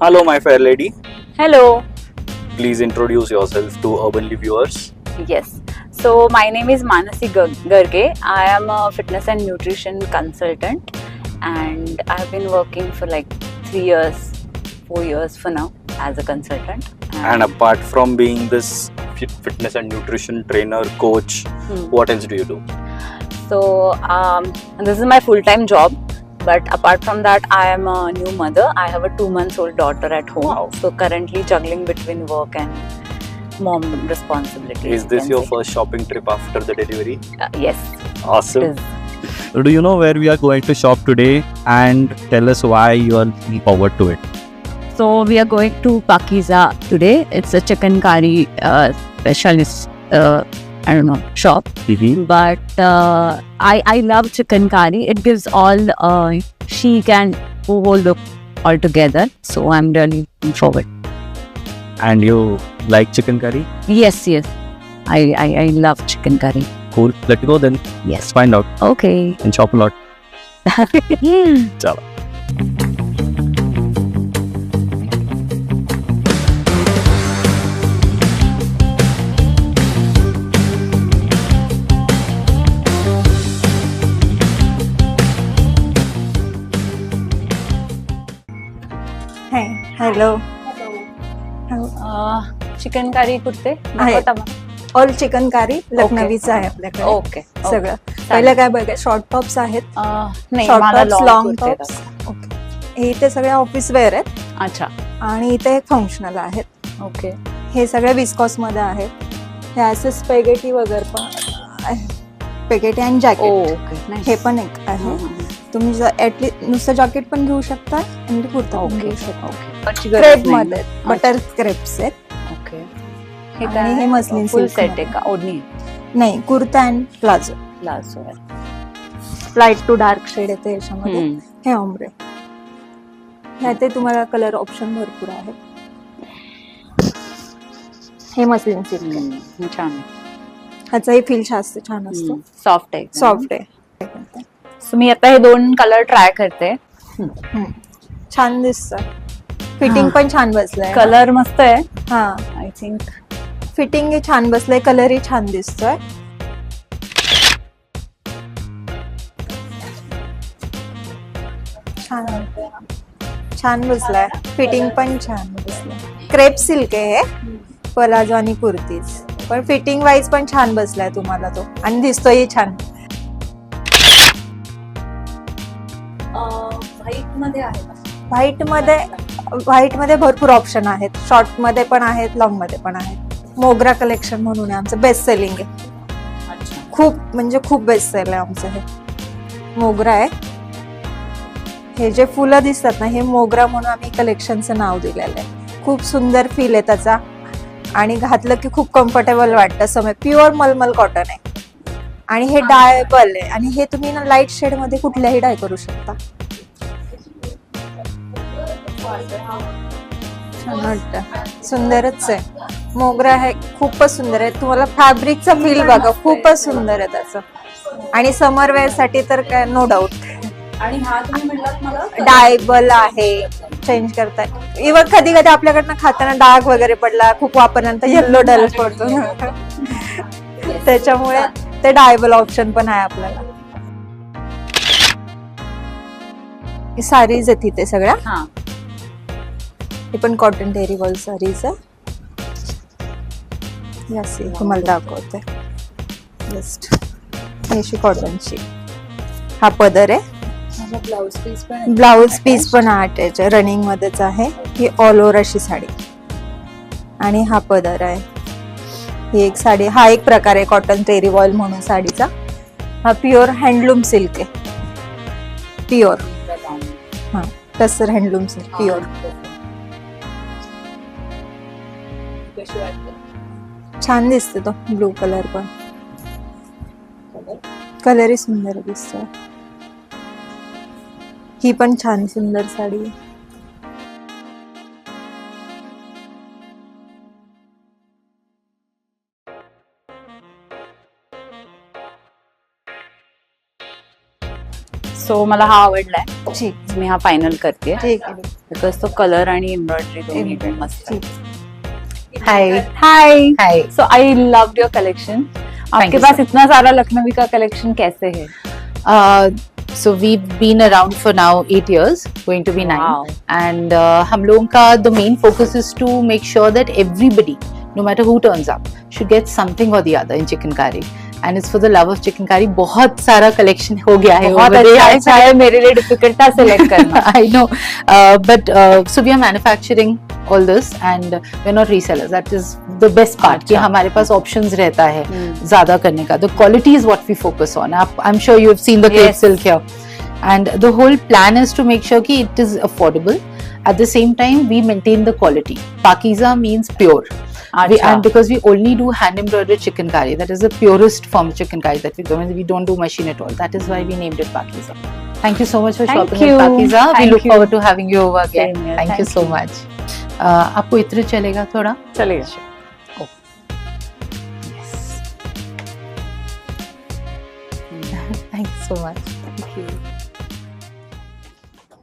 Hello, my fair lady. Hello. Please introduce yourself to urbanly viewers. Yes. So my name is Manasi Garge. I am a fitness and nutrition consultant, and I have been working for like 3 years, 4 years for now as a consultant. And apart from being this fitness and nutrition trainer, coach, what else do you do? So this is my full-time job. But apart from that, I am a new mother. I have a 2-month-old daughter at home. Wow. So currently juggling between work and mom responsibilities. Is this your first shopping trip after the delivery? Yes. Awesome. It is. Do you know where we are going to shop today, and tell us why you are looking forward to it? So we are going to Pakiza today. It's a chicken curry specialist, shop. But I love chicken curry. It gives all chic and whole look all together. So I'm really looking forward. And you like chicken curry? Yes. I love chicken curry. Cool. Let's go then. Yes. Let's find out Okay. and shop a lot. Chala. Hello chicken curry कुर्ते आहे. All chicken कारी लखनवीचं आहे आपल्याकडे. Okay. सगळं पहिलं काय बघा, short tops आहेत, नाही शॉर्ट मला टॉप्स, long लॉंग कुर्ते टॉप्स. दाखवा. ओके, हे इथे सगळे ऑफिस वेअर आहेत अच्छा. आणि इथे एक फंक्शनल आहेत. ओके. हे सगळे विस्कॉस मध्ये आहेत. हे असे स्पेगेटी वगैरे पण आहे. स्पेगेटी आणि जॅकेट ओके. हे पण एक आहे. तुम्ही ऍटलीस्ट नुसतं जॅकेट पण घेऊ शकता आणि कुर्ता पण घेऊ शकता. क्रेप मध्ये बटर क्रेप्स आहेत. ओके. आणि हे मस्लिन फुल silk सेट मध्ये. आहे का? ओढणी नाही, kurta and palazzo. Palazzo light to dark shade येते याच्यामध्ये. हे ऑम्ब्रे. ह्यात तुम्हाला कलर ऑप्शन भरपूर आहेत. हे मस्लिन सिल्क. छान. ह्याचाही फील जास्त छान असतो. सॉफ्ट आहे. सॉफ्ट आहे. सो मी आता हे 2 कलर ट्राय करते. छान दिसतं. फिटिंग पण छान बसलंय. कलर मस्त आहे. हा, आय थिंक फिटिंग छान बसलंय, कलरही छान दिसतोय. छान बसलाय. फिटिंग पण छान बसलंय. क्रेप सिल्क आहे हे, पलाजो आणि कुर्तीज. पण फिटिंग वाईज पण छान बसलाय तुम्हाला तो, आणि दिसतोही छान. व्हाईट मध्ये भरपूर ऑप्शन आहेत. शॉर्ट मध्ये पण आहेत, लॉंग मध्ये पण आहेत. मोगरा कलेक्शन म्हणून आहे आमचं, बेस्ट सेलिंग आहे. खूप बेस्ट सेल आहे आमचं. हे मोगरा आहे. हे जे फुलं दिसतात ना, हे मोगरा म्हणून आम्ही कलेक्शनचं नाव दिलेलं आहे. खूप सुंदर फील आहे त्याचा, आणि घातलं की खूप कम्फर्टेबल वाटतं. समय प्युअर मलमल कॉटन आहे, आणि हे डायबल आहे. आणि हे तुम्ही ना लाईट शेड मध्ये कुठल्याही डाय करू शकता. छान वाटतं. सुंदरच आहे. मोगरा आहे, खूपच सुंदर आहे. तुम्हाला फॅब्रिकचा फील बघा, खूपच सुंदर आहे त्याचं. आणि समर वेअर साठी तर काय नो डाऊट. आणि हा तुम्ही म्हटलात मला डायबल आहे, चेंज करताय. इव्हन कधी कधी आपल्याकडनं खाताना डाग वगैरे पडला, खूप वापरल्यानंतर येल्लो डल पडतो. त्याच्यामुळे ते डायबल ऑप्शन पण आहे आपल्याला. साडीज आहेत इथे सगळ्या. हे पण कॉटन टेरिबल साडीज आहे. यस, तुम्हाला दाखवते जस्ट. अशी कॉटनची हा पदर आहे. ब्लाउज पीस पण याच्या रनिंग मध्येच आहे. ही ऑल ओव्हर अशी साडी, आणि हा पदर आहे. ही एक साडी, हा एक प्रकार आहे कॉटन टेरिबॉल म्हणून साडीचा. हा प्युअर हँडलूम सिल्क आहे. प्युअर हा टसर हँडलूम सिल्क प्युअर. छान दिसतो तो ब्लू कलर पण. कलरही सुंदर दिसतोय. ही पण छान सुंदर साडी आहे. सो मला हा आवडलाय, ठीक मी हा फायनल करते ठीक आहे. बिकॉज तो कलर आणि एम्ब्रॉयडरी दोन्ही पण मस्त आहे. Hi hi, hi so I loved your collection. आपके you, पास sir. इतना सारा लखनवी का कलेक्शन कैसे है? so we've been around for now 8 years, going to be 9. Wow. And हम लोगों का the main focus is to make sure that everybody, no matter who turns up, should get something or the other in chicken curry. And it's for the love of chicken curry. बहुत सारा collection हो गया है बहुत over there. अच्छा है, मेरे लिए difficult था select करना. I know, but so we are manufacturing all this and we're not resellers. That is the best part कि अच्छा. हमारे पास options रहता है ज़्यादा करने का. The quality is what we focus on. I'm sure you have seen the crepe Yes. silk here. And the whole plan is to make sure कि it is affordable. At the same time, we maintain the quality. Pakiza means pure. And because we only do hand embroidered chicken curry, that is the purest form of chicken curry that we do. We don't do machine at all. That is why we named it Pakiza. Thank you so much for Thank shopping you. at Pakiza. We Thank look you. forward to having you over again. Same here. Thank you Thank so you. much. आपको इत्र चलेगा थोड़ा? चलेगा. Thank you so much. Thank you.